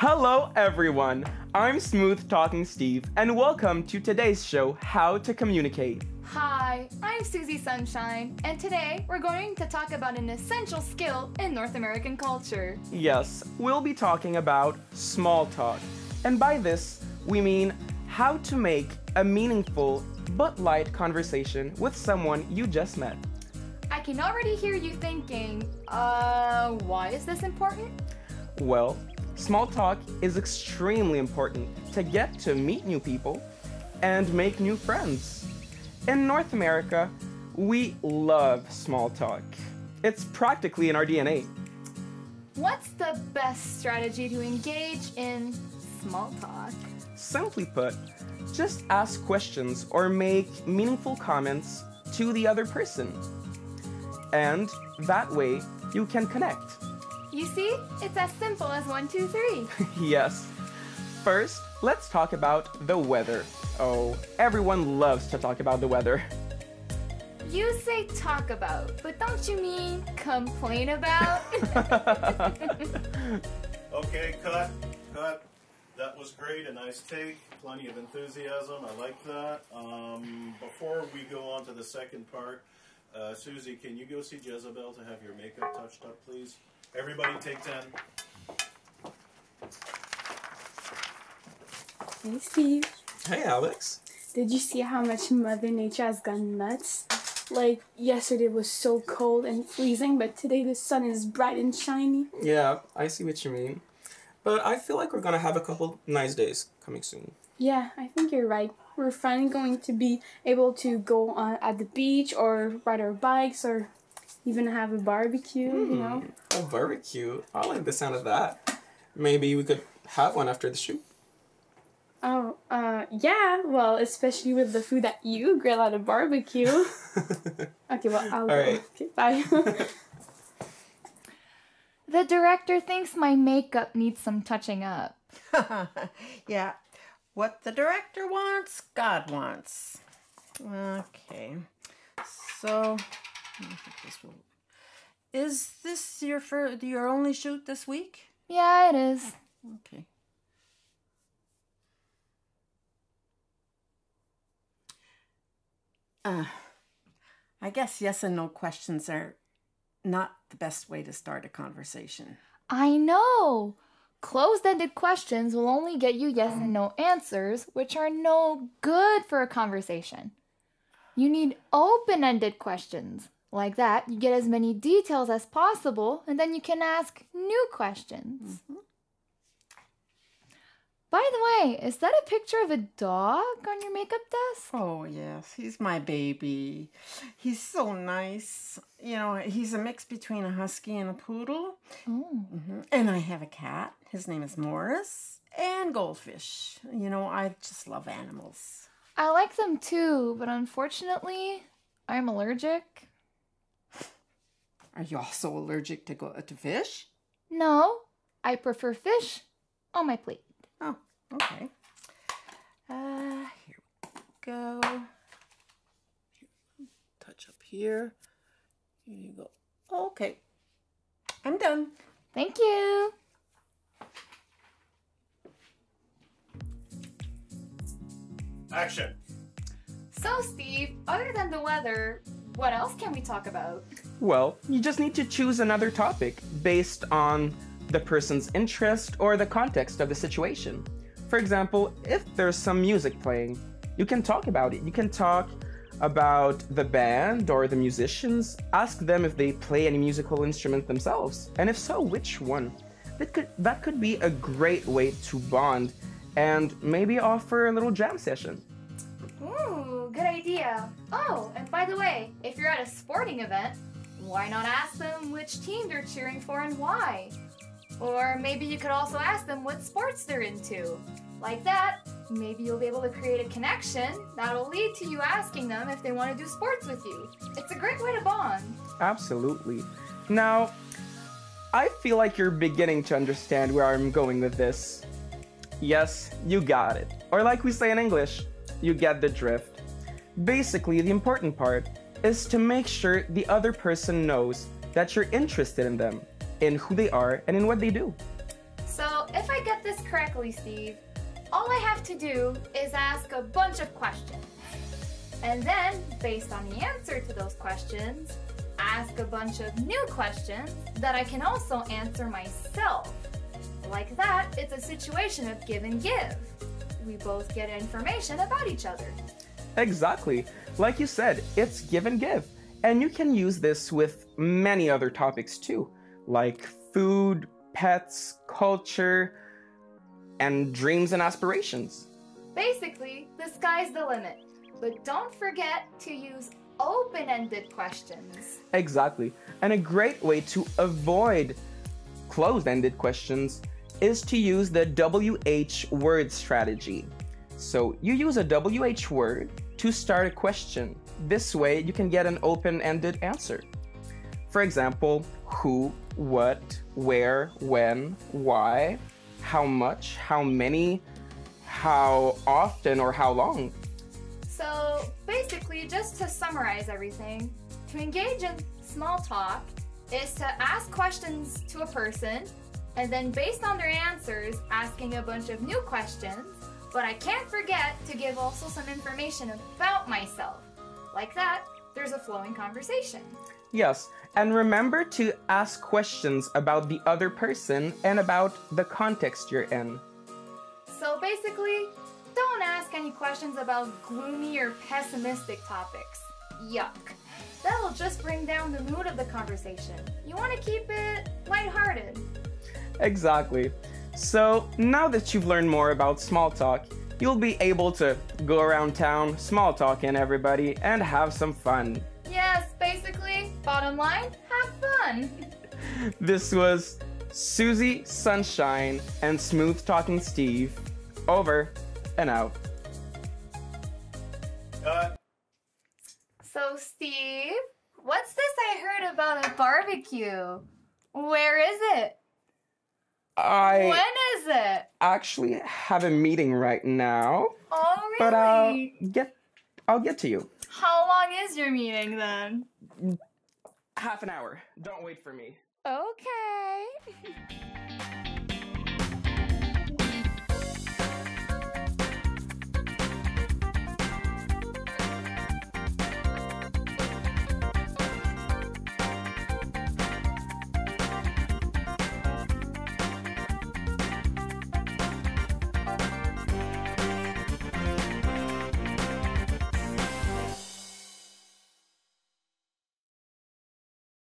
Hello everyone, I'm Smooth Talking Steve and welcome to today's show, How to Communicate. Hi, I'm Susie Sunshine, and today we're going to talk about an essential skill in North American culture. Yes, we'll be talking about small talk. And by this, we mean how to make a meaningful but light conversation with someone you just met. I can already hear you thinking, why is this important? Well, small talk is extremely important to get to meet new people and make new friends. In North America, we love small talk. It's practically in our DNA. What's the best strategy to engage in small talk? Simply put, just ask questions or make meaningful comments to the other person. And that way, you can connect. You see, it's as simple as 1, 2, 3. Yes. First, let's talk about the weather. Oh, everyone loves to talk about the weather. You say talk about, but don't you mean complain about? Okay, cut. That was great, a nice take, plenty of enthusiasm, I like that. Before we go on to the second part, Susie, can you go see Jezebel to have your makeup touched up, please? Everybody take 10. Hey Steve, Hey Alex. did you see how much Mother Nature has gone nuts? Like, yesterday was so cold and freezing, but today the sun is bright and shiny. Yeah, I see what you mean. But I feel like we're gonna have a couple nice days coming soon. Yeah, I think you're right. We're finally going to be able to go on at the beach or ride our bikes or even have a barbecue, you know? A barbecue. I like the sound of that. Maybe we could have one after the shoot. Oh, yeah, well, especially with the food that you grill at a barbecue. Okay, well, I'll go. right. Okay, bye. The director thinks my makeup needs some touching up. Yeah, what the director wants, God wants. Okay, so is this your only shoot this week? Yeah, it is. Okay. I guess yes and no questions are not the best way to start a conversation. I know! Closed-ended questions will only get you yes and no answers, which are no good for a conversation. You need open-ended questions. Like that, you get as many details as possible, and then you can ask new questions. By the way, is that a picture of a dog on your makeup desk? Oh, yes. He's my baby. He's so nice. You know, he's a mix between a husky and a poodle. Oh. And I have a cat. His name is Morris. And goldfish. You know, I just love animals. I like them too, but unfortunately, I'm allergic. Are you also allergic to fish? No, I prefer fish on my plate. Oh, okay. Here we go. Touch up here. Here you go. Okay. I'm done. Thank you. Action! So, Steve, other than the weather, what else can we talk about? Well, you just need to choose another topic based on the person's interest or the context of the situation. For example, if there's some music playing, you can talk about it. You can talk about the band or the musicians, ask them if they play any musical instrument themselves, and if so, which one. That could be a great way to bond and maybe offer a little jam session. Ooh, good idea. Oh, and by the way, if you're at a sporting event, why not ask them which team they're cheering for and why? Or maybe you could also ask them what sports they're into. Like that, maybe you'll be able to create a connection that'll lead to you asking them if they want to do sports with you. It's a great way to bond. Absolutely. Now, I feel like you're beginning to understand where I'm going with this. Yes, you got it. Or like we say in English, you get the drift. Basically, the important part is to make sure the other person knows that you're interested in them, in who they are, and in what they do. So, if I get this correctly, Steve. All I have to do is ask a bunch of questions. And then, based on the answer to those questions, ask a bunch of new questions that I can also answer myself. Like that, it's a situation of give and give. We both get information about each other. Exactly. Like you said, it's give and give. And you can use this with many other topics too, like food, pets, culture, and dreams and aspirations. Basically, the sky's the limit. But don't forget to use open-ended questions. Exactly. And a great way to avoid closed-ended questions is to use the WH word strategy. So you use a WH word to start a question. This way you can get an open-ended answer. For example, who, what, where, when, why, how much, how many, how often, or how long. So basically, just to summarize everything, to engage in small talk is to ask questions to a person, and then based on their answers, asking a bunch of new questions, but I can't forget to give also some information about myself. Like that, there's a flowing conversation. Yes, and remember to ask questions about the other person and about the context you're in. So basically, don't ask any questions about gloomy or pessimistic topics. Yuck. That'll just bring down the mood of the conversation. You want to keep it lighthearted. Exactly. So now that you've learned more about small talk, you'll be able to go around town, small talking everybody, and have some fun. Yes, basically, bottom line, have fun. This was Susie, Sunshine, and Smooth Talking Steve. Over and out. So, Steve, what's this I heard about a barbecue? Where is it? I When is it? actually have a meeting right now, Oh, really? but I'll get to you. How long is your meeting then? Half an hour. Don't wait for me. Okay.